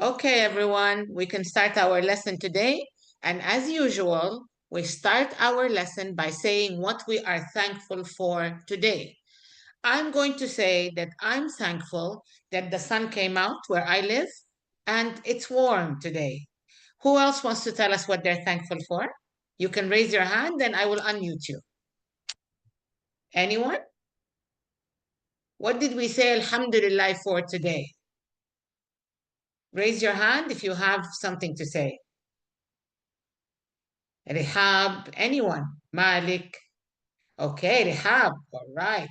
Okay, everyone, we can start our lesson today. And as usual, we start our lesson by saying what we are thankful for today. I'm going to say that I'm thankful that the sun came out where I live and it's warm today. Who else wants to tell us what they're thankful for? You can raise your hand and I will unmute you. Anyone? What did we say Alhamdulillah for today? Raise your hand if you have something to say. Rehab, anyone? Malik. Okay, Rehab. All right.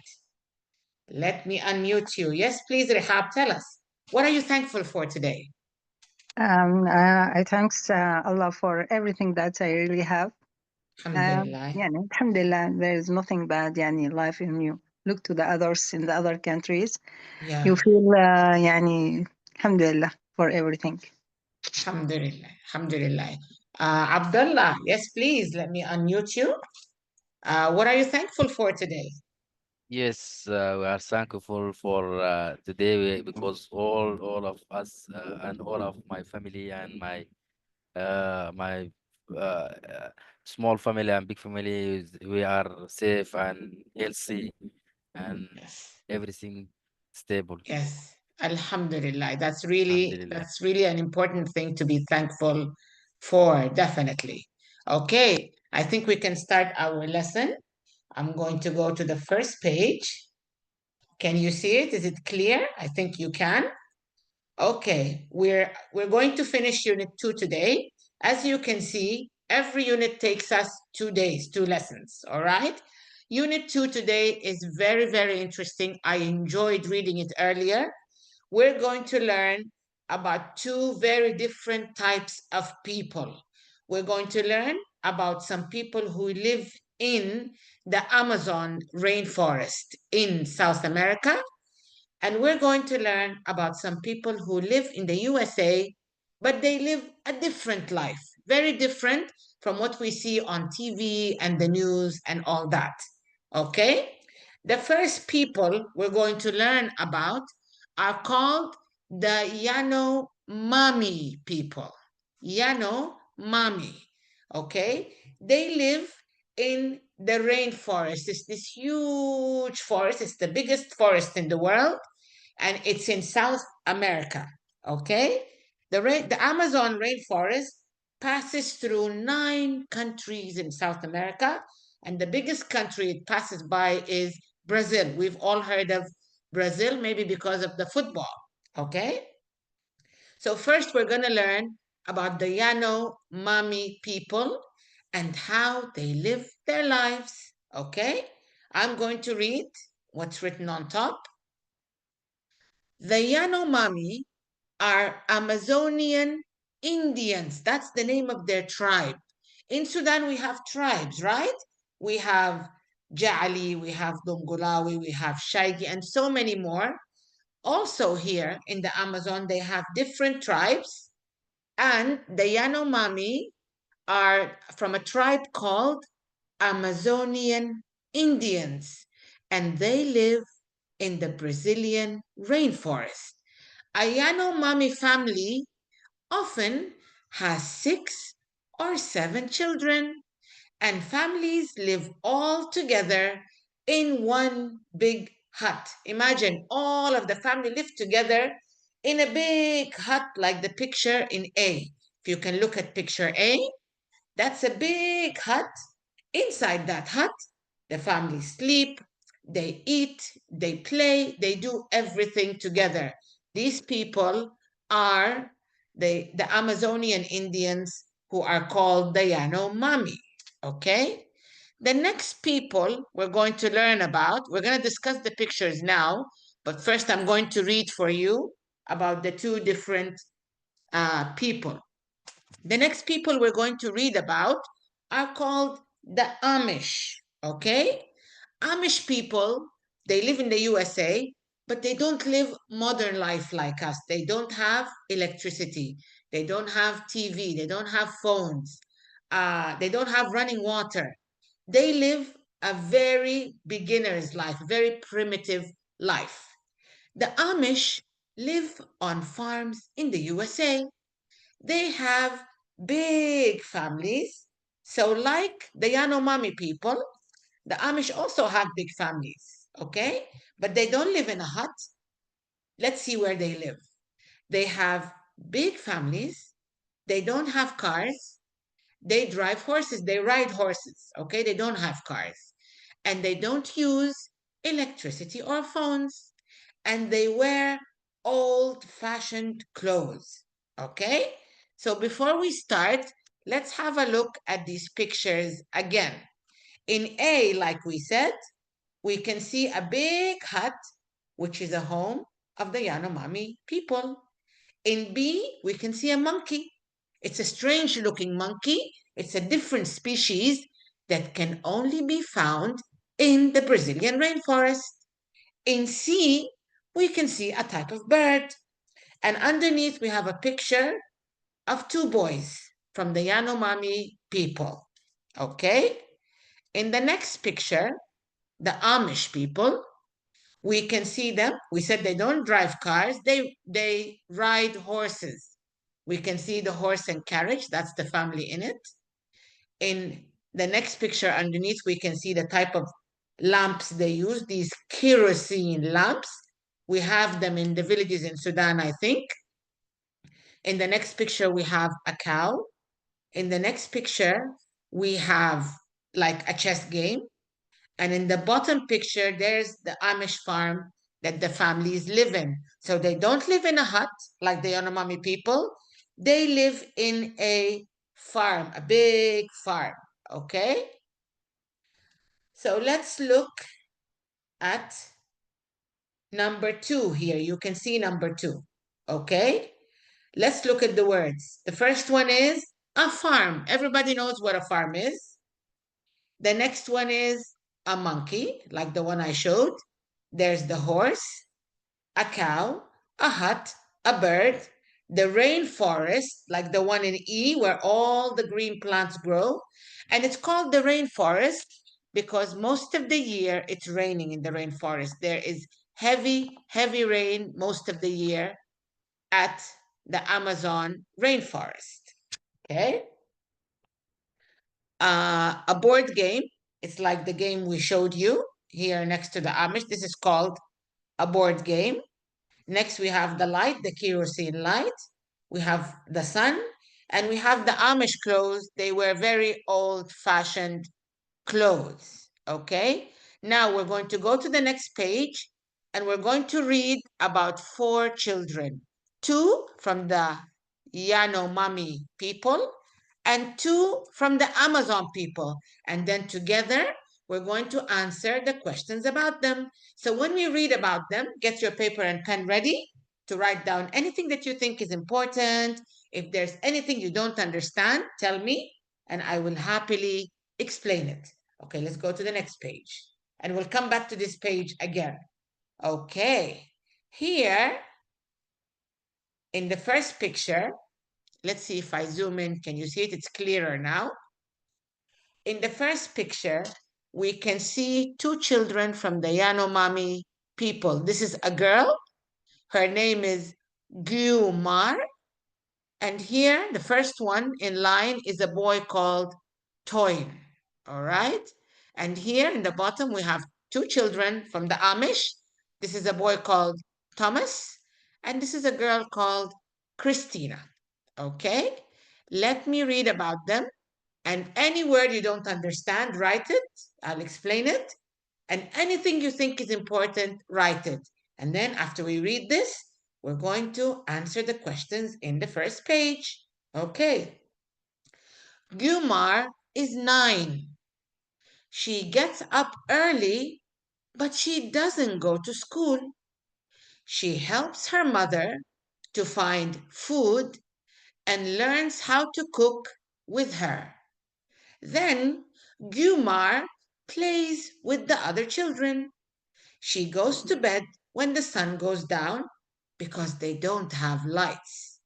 Let me unmute you. Yes, please, Rehab, tell us. What are you thankful for today? I thanks Allah for everything that I really have. Alhamdulillah. Alhamdulillah, there is nothing bad, life in you. Look to the others in the other countries. You Yeah. feel, Alhamdulillah for everything. Alhamdulillah. Alhamdulillah. Abdullah, yes, please, let me unmute you. What are you thankful for today? Yes, we are thankful for today because all of us and all of my family and my uh, small family and big family we are safe and healthy and Yes. everything stable. Yes. Alhamdulillah. That's Alhamdulillah. that's really an important thing to be thankful for, definitely. Okay, I think we can start our lesson. I'm going to go to the first page. Can you see it? Is it clear? I think you can. Okay, we're going to finish unit 2 today. As you can see, every unit takes us 2 days, 2 lessons, all right? Unit 2 today is very, very interesting. I enjoyed reading it earlier. We're going to learn about two very different types of people. We're going to learn about some people who live in the Amazon rainforest in South America, and we're going to learn about some people who live in the USA, but they live a different life, very different from what we see on TV and the news and all that. Okay? The first people we're going to learn about are called the Yanomami people. Yanomami. Okay? They live in the rainforest. It's this huge forest. It's the biggest forest in the world, and it's in South America. Okay? The Amazon rainforest passes through 9 countries in South America, and the biggest country it passes by is Brazil. We've all heard of Brazil, maybe because of the football. Okay? So, first, we're going to learn about the Yanomami people and how they live their lives. Okay? I'm going to read what's written on top. The Yanomami are Amazonian Indians. That's the name of their tribe. In Sudan, we have tribes, right? We have Ja'ali, we have Dongolawi, we have Shaigi, and so many more. Also, here in the Amazon, they have different tribes, and the Yanomami are from a tribe called Amazonian Indians, and they live in the Brazilian rainforest. A Yanomami family often has 6 or 7 children, and families live all together in one big hut. Imagine all of the family live together in a big hut like the picture in A. If you can look at picture A, that's a big hut. Inside that hut, the family sleep, they eat, they play, they do everything together. These people are the Amazonian Indians who are called the Yanomami. Okay? The next people we're going to learn about, we're going to discuss the pictures now, but first I'm going to read for you about the two different people. The next people we're going to read about are called the Amish, okay? Amish people, they live in the USA, but they don't live modern life like us. They don't have electricity. They don't have TV. They don't have phones. They don't have running water. They live a very beginner's life, very primitive life. The Amish live on farms in the USA. They have big families. So, like the Yanomami people, the Amish also have big families, okay? But they don't live in a hut. Let's see where they live. They have big families. They don't have cars. They drive horses. They ride horses, okay? They don't have cars. And they don't use electricity or phones. And they wear old fashioned clothes, okay? So before we start, let's have a look at these pictures again. In A, like we said, we can see a big hut, which is a home of the Yanomami people. In B, we can see a monkey. It's a strange looking monkey. It's a different species that can only be found in the Brazilian rainforest. In C, we can see a type of bird. And underneath, we have a picture of two boys from the Yanomami people. Okay? In the next picture, the Amish people, we can see them. We said they don't drive cars, they ride horses. We can see the horse and carriage, that's the family in it. In the next picture underneath, we can see the type of lamps they use, these kerosene lamps. We have them in the villages in Sudan, I think. In the next picture, we have a cow. In the next picture, we have like a chess game. And in the bottom picture, there's the Amish farm that the families live in. So they don't live in a hut like the Yanomami people. They live in a farm, a big farm. Okay? So let's look at number 2 here. You can see number 2. Okay? Let's look at the words. The first one is a farm. Everybody knows what a farm is. The next one is a monkey, like the one I showed. There's the horse, a cow, a hut, a bird, the rainforest, like the one in E, where all the green plants grow. And it's called the rainforest because most of the year it's raining in the rainforest. There is heavy, heavy rain most of the year at the Amazon rainforest. Okay? A board game. It's like the game we showed you here next to the Amish. This is called a board game. Next, we have the light, the kerosene light. We have the sun, and we have the Amish clothes. They wear very old-fashioned clothes. Okay? Now we're going to go to the next page, and we're going to read about 4 children. 2 from the Yanomami people, and 2 from the Amazon people. And then together, we're going to answer the questions about them. So when we read about them, get your paper and pen ready to write down anything that you think is important. If there's anything you don't understand, tell me, and I will happily explain it. Okay, let's go to the next page. And we'll come back to this page again. Okay, here in the first picture, let's see if I zoom in. Can you see it? It's clearer now. In the first picture, we can see 2 children from the Yanomami people. This is a girl. Her name is Guomar. And here, the first one in line is a boy called Toyn. All right? And here in the bottom, we have 2 children from the Amish. This is a boy called Thomas. And this is a girl called Christina. Okay? Let me read about them. And any word you don't understand, write it. I'll explain it. And anything you think is important, write it. And then after we read this, we're going to answer the questions in the first page. Okay. Gumar is 9. She gets up early, but she doesn't go to school. She helps her mother to find food and learns how to cook with her. Then Gumar plays with the other children. She goes to bed when the sun goes down because they don't have lights.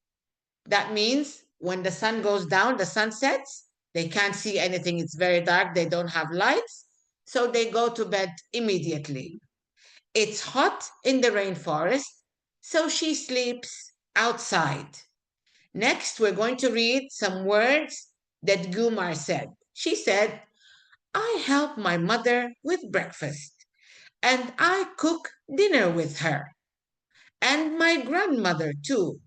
That means when the sun goes down, the sun sets, they can't see anything. It's very dark. They don't have lights. So they go to bed immediately. It's hot in the rainforest, so she sleeps outside. Next, we're going to read some words that Gumar said. She said, I help my mother with breakfast, and I cook dinner with her, and my grandmother too.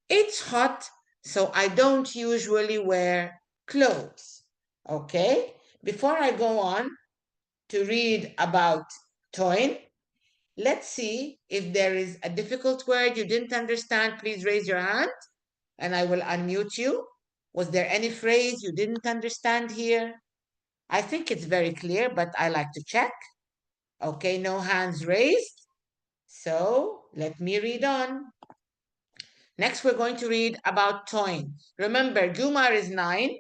It's hot, so I don't usually wear clothes. Okay? Before I go on to read about Toyn, let's see if there is a difficult word you didn't understand. Please raise your hand and I will unmute you. Was there any phrase you didn't understand here? I think it's very clear, but I like to check. Okay, no hands raised. So let me read on. Next, we're going to read about Toyn. Remember, Gumar is 9.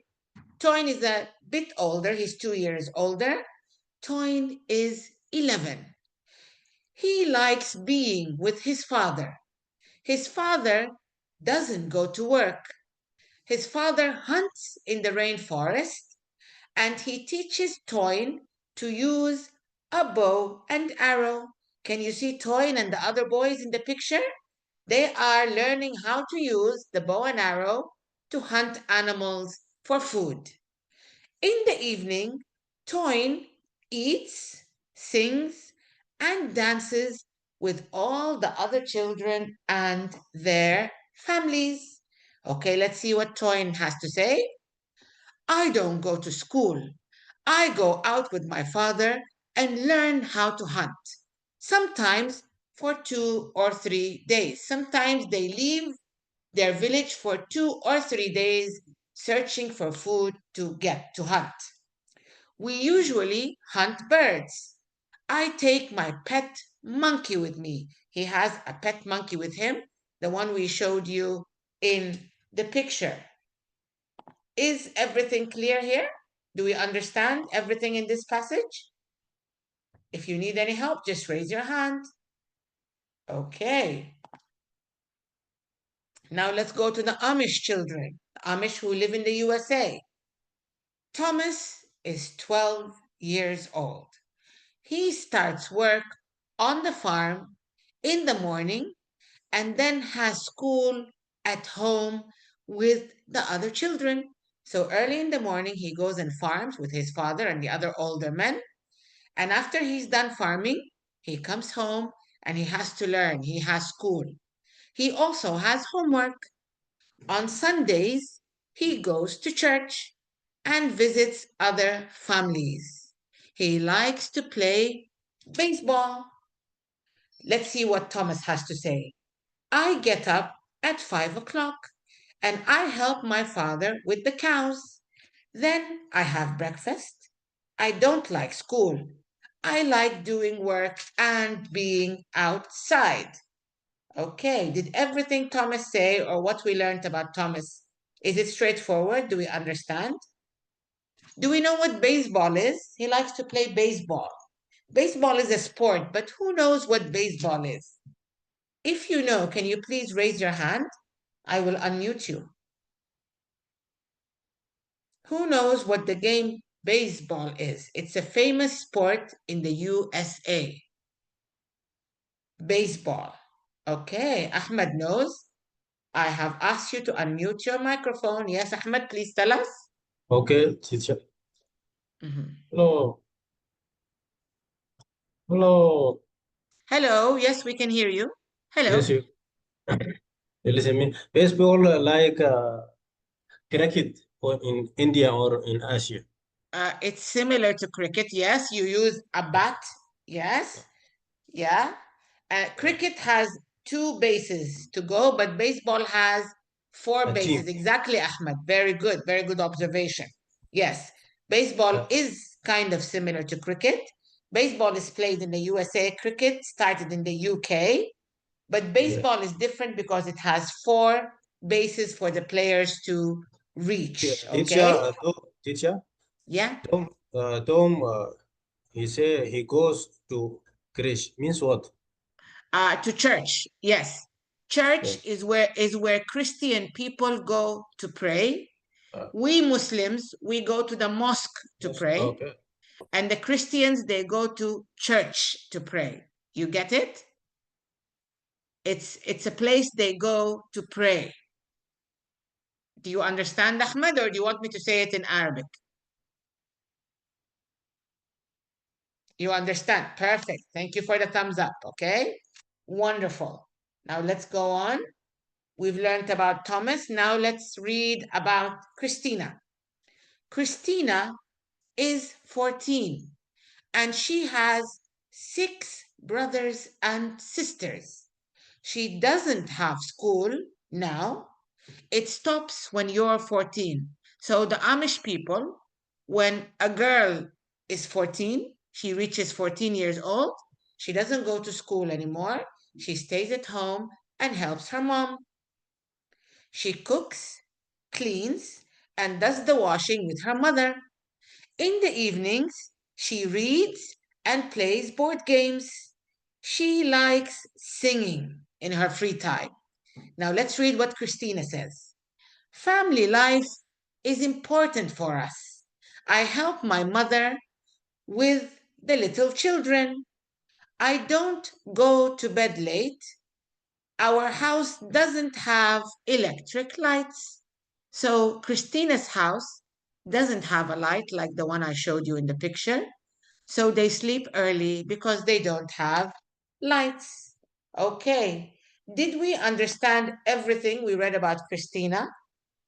Toyn is a bit older. He's 2 years older. Toyn is 11. He likes being with his father. His father doesn't go to work. His father hunts in the rainforest and he teaches Toyn to use a bow and arrow. Can you see Toyn and the other boys in the picture? They are learning how to use the bow and arrow to hunt animals for food. In the evening, Toyn eats, sings, and dances with all the other children and their families. Okay, let's see what Toyn has to say. I don't go to school. I go out with my father and learn how to hunt. Sometimes for 2 or 3 days. Sometimes they leave their village for 2 or 3 days searching for food to get to hunt. We usually hunt birds. I take my pet monkey with me. He has a pet monkey with him, the one we showed you in the picture. Is everything clear here? Do we understand everything in this passage? If you need any help, just raise your hand. Okay. Now let's go to the Amish children, the Amish who live in the USA. Thomas is 12 years old. He starts work on the farm in the morning and then has school at home with the other children. So early in the morning, he goes and farms with his father and the other older men. And after he's done farming, he comes home and he has to learn. He has school. He also has homework. On Sundays, he goes to church and visits other families. He likes to play baseball. Let's see what Thomas has to say. I get up at 5 o'clock and I help my father with the cows. Then I have breakfast. I don't like school. I like doing work and being outside. Okay, did everything Thomas say or what we learned about Thomas, is it straightforward? Do we understand? Do we know what baseball is? He likes to play baseball. Baseball is a sport, but who knows what baseball is? If you know, can you please raise your hand? I will unmute you. Who knows what the game baseball is? It's a famous sport in the USA. Baseball. Okay, Ahmed knows. I have asked you to unmute your microphone. Yes, Ahmed, please tell us. Okay, teacher. Mhm. Hello. Hello. Hello, yes, we can hear you. Yes, Hello. you listen me. Baseball like cricket or in India or in Asia. It's similar to cricket, yes. You use a bat, yes. Yeah. Cricket has 2 bases to go, but baseball has four A bases. team. Exactly, Ahmed. Very good. Very good observation. Yes. Baseball Uh, is kind of similar to cricket. Baseball is played in the USA. Cricket started in the UK, but yeah. baseball is different because it has 4 bases for the players to reach. Teacher, Okay? teacher, Yeah. Tom, he say he goes to Krish. Means what? To church, yes. Church Yes. is where Christian people go to pray. Uh, We Muslims, we go to the mosque to yes. pray, Okay. and the Christians, they go to church to pray. You get it? It's a place they go to pray. Do you understand, Ahmed, or do you want me to say it in Arabic? You understand? Perfect. Thank you for the thumbs up, okay? Wonderful. Now let's go on. We've learned about Thomas. Now let's read about Christina. Christina is 14 and she has 6 brothers and sisters. She doesn't have school now. It stops when you're 14. So the Amish people, when a girl is 14, she reaches 14 years old, she doesn't go to school anymore. She stays at home and helps her mom. She cooks, cleans, and does the washing with her mother. In the evenings, she reads and plays board games. She likes singing in her free time. Now let's read what Christina says. Family life is important for us. I help my mother with the little children. I don't go to bed late. Our house doesn't have electric lights. So Christina's house doesn't have a light like the one I showed you in the picture. So they sleep early because they don't have lights. Okay. Did we understand everything we read about Christina?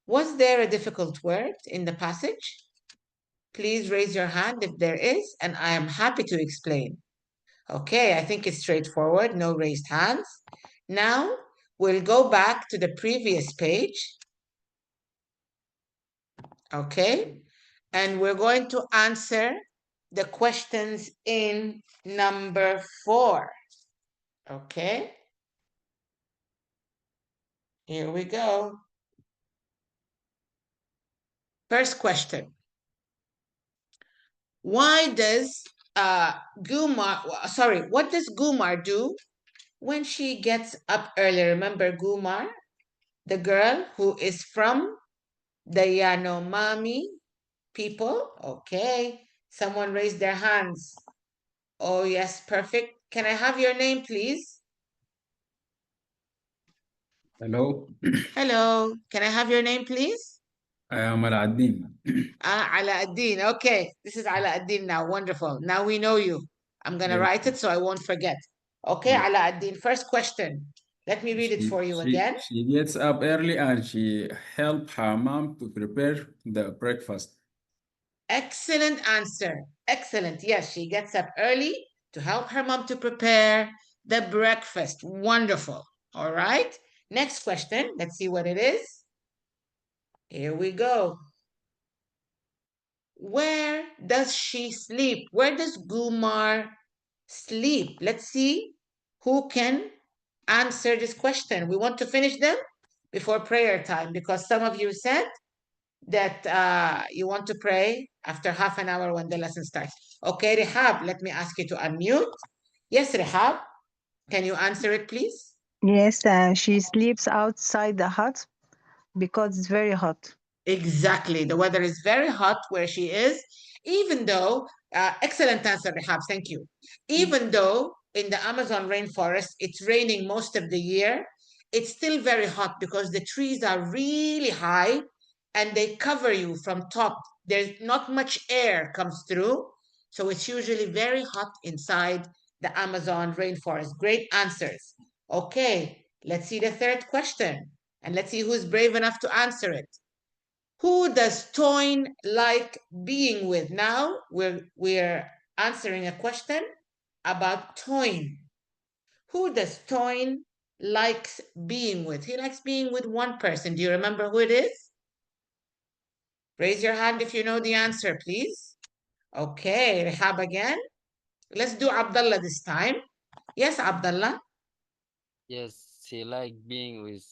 Was there a difficult word in the passage? Please raise your hand if there is, and I am happy to explain. Okay, I think it's straightforward, no raised hands. Now we'll go back to the previous page. Okay, and we're going to answer the questions in number 4. Okay, here we go. First question. Why does what does Gumar do when she gets up early? Remember Gumar, the girl who is from the Yanomami people? Okay, someone raised their hands. Oh yes, perfect. Can I have your name, please? Hello, Hello, can I have your name, please? I am Aladdin. Alaaddin. Okay, this is Alaaddin now. Wonderful. Now we know you. I'm going to Yes, write it so I won't forget. Okay, yes. Alaaddin, first question. Let me read it She, for you she, again. she gets up early and she help her mom to prepare the breakfast. Excellent answer. Excellent. Yes, she gets up early to help her mom to prepare the breakfast. Wonderful. All right. Next question. Let's see what it is. Here we go. Where does she sleep? Where does Gumar sleep? Let's see who can answer this question. We want to finish them before prayer time because some of you said that you want to pray after half an hour when the lesson starts. Okay, Rehab, let me ask you to unmute. Yes, Rehab, can you answer it, please? Yes, she sleeps outside the hut because it's very hot. Exactly. The weather is very hot where she is, even though, excellent answer, Rehab, thank you. Even though in the Amazon rainforest, it's raining most of the year, it's still very hot because the trees are really high and they cover you from top. There's not much air comes through. So it's usually very hot inside the Amazon rainforest. Great answers. Okay, let's see the third question and let's see who's brave enough to answer it. Who does Toyn like being with? Now we're answering a question about Toyn. Who does Toyn likes being with? He likes being with one person. Do you remember who it is? Raise your hand if you know the answer, please. Okay, Rehab again. Let's do Abdullah this time. Yes, Abdullah. Yes, he liked being with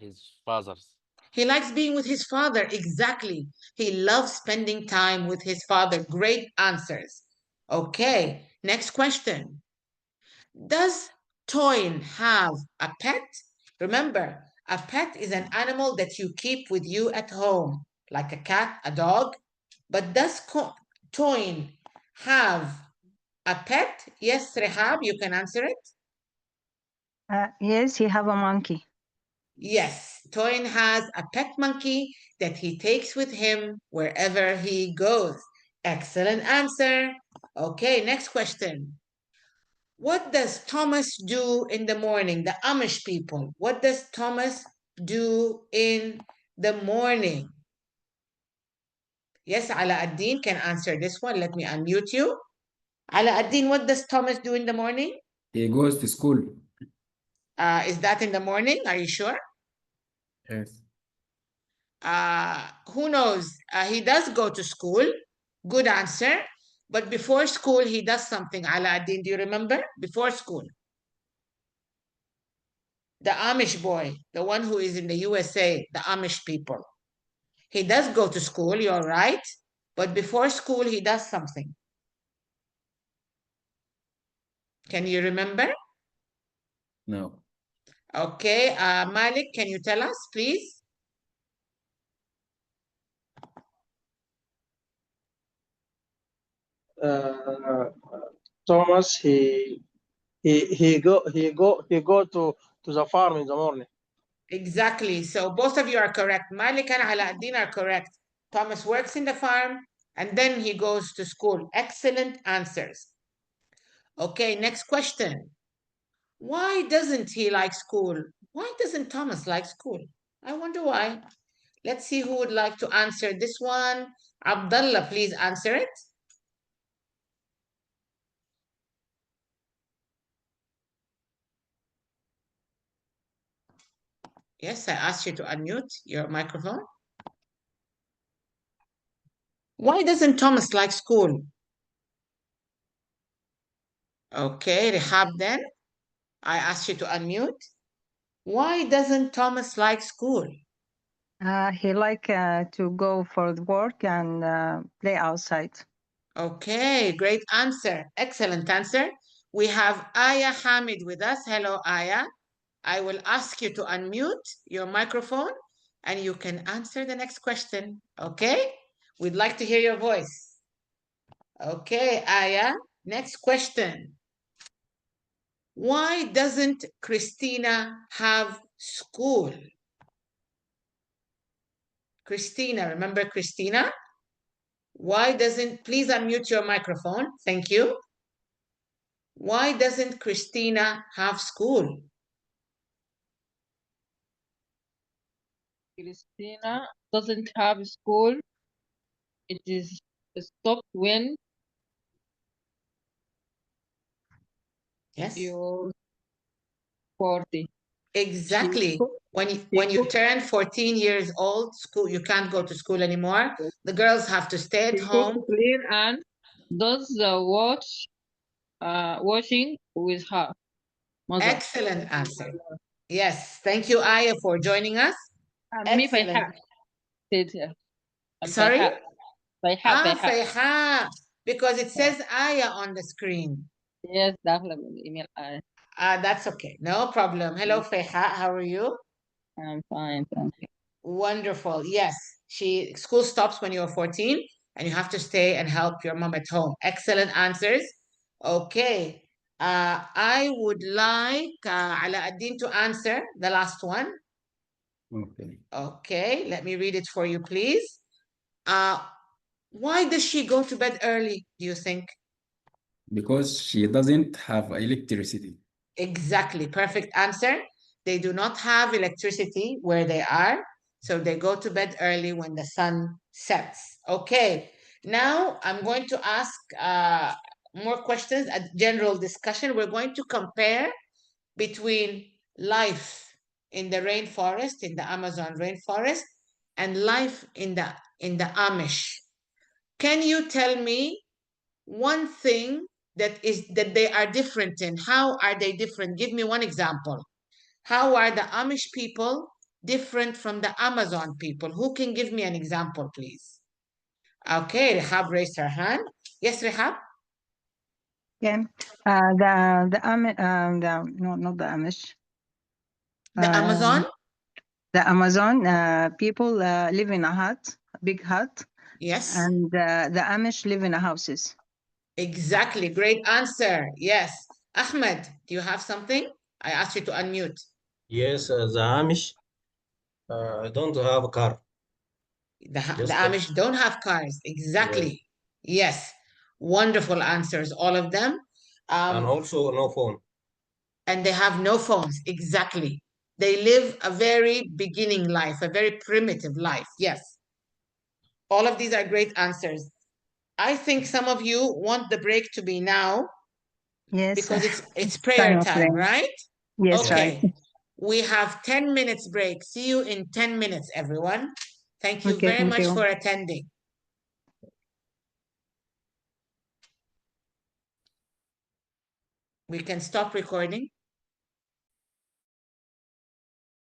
his fathers. He likes being with his father. Exactly. He loves spending time with his father. Great answers. Okay, next question. Does Toyn have a pet? Remember, a pet is an animal that you keep with you at home, like a cat, a dog. But does Toyn have a pet? Yes, Rehab, you can answer it. Yes, he have a monkey. Yes, Toyin has a pet monkey that he takes with him wherever he goes. Excellent answer. Okay, next question. What does Thomas do in the morning? The Amish people. What does Thomas do in the morning? Yes, Ala Ad-Din can answer this one. Let me unmute you. Ala Ad-Din, what does Thomas do in the morning? He goes to school. Is that in the morning? Are you sure? Yes. Who knows? He does go to school. Good answer. But before school, he does something. Ala Ad-Din, do you remember? Before school. The Amish boy, the one who is in the USA, the Amish people. He does go to school, you're right. But before school, he does something. Can you remember? No. Okay. Malik, can you tell us, please? uh, Thomas, he go to the farm in the morning. Exactly. So both of you are correct. Malik and Alauddin are correct. Thomas works in the farm and then he goes to school. Excellent answers. Okay, next question. Why doesn't he like school? Why doesn't Thomas like school? I wonder why. Let's see who would like to answer this one. Abdullah, please answer it. Yes, I asked you to unmute your microphone. Why doesn't Thomas like school? Okay, Rehab then. I asked you to unmute. Why doesn't Thomas like school? He like to go for the work and play outside. Okay, great answer. Excellent answer. We have Aya Hamid with us. Hello, Aya. I will ask you to unmute your microphone and you can answer the next question. Okay? We'd like to hear your voice. Okay, Aya. Next question. Why doesn't Christina have school? Christina, remember Christina? Why doesn't, please unmute your microphone. Thank you. Why doesn't Christina have school? Christina doesn't have school. It is stopped when Yes, you're 40. exactly. When you turn 14 years old, school you can't go to school anymore. The girls have to stay at She cooks, home. clean, and does the washing with her mother. Excellent answer. Yes, thank you, Aya, for joining us. Me Excellent. Fayha said here. Sorry? Fayha. Fayha, because it says Aya on the screen. Yes, definitely. Email I. That's okay. No problem. Hello, Fayha. How are you? I'm fine, thank you. Wonderful. Yes. School stops when you're 14 and you have to stay and help your mom at home. Excellent answers. Okay. I would like Ala Ad-Din to answer the last one. Okay. Okay, let me read it for you, please. Why does she go to bed early, do you think? Because she doesn't have electricity. Exactly. Perfect answer. They do not have electricity where they are, so they go to bed early when the sun sets. Okay. Now I'm going to ask more questions, a general discussion. We're going to compare between life in the rainforest, in the Amazon rainforest, and life in the Amish. Can you tell me one thing that they are different in? How are they different? Give me one example. How are the Amish people different from the Amazon people? Who can give me an example, please? Okay, Rehab raised her hand. Yes, Rehab? Okay. No, not the Amish. The Amazon? The Amazon people live in a hut, a big hut, Yes. and the Amish live in houses. Exactly. Great answer. Yes. Ahmed, do you have something? I asked you to unmute. Yes, the Amish don't have a car. The Just Amish don't have cars. yes, Exactly. Yes. Wonderful answers, all of them. and also no phone. And they have no phones. Exactly. They live a very beginning life, a very primitive life. Yes. All of these are great answers. I think some of you want the break to be now Yes. because it's Time prayer of time, prayer. right? Yes, right. Okay. We have 10 minutes break. See you in 10 minutes, everyone. Thank you Okay, very thank much you. for attending. We can stop recording.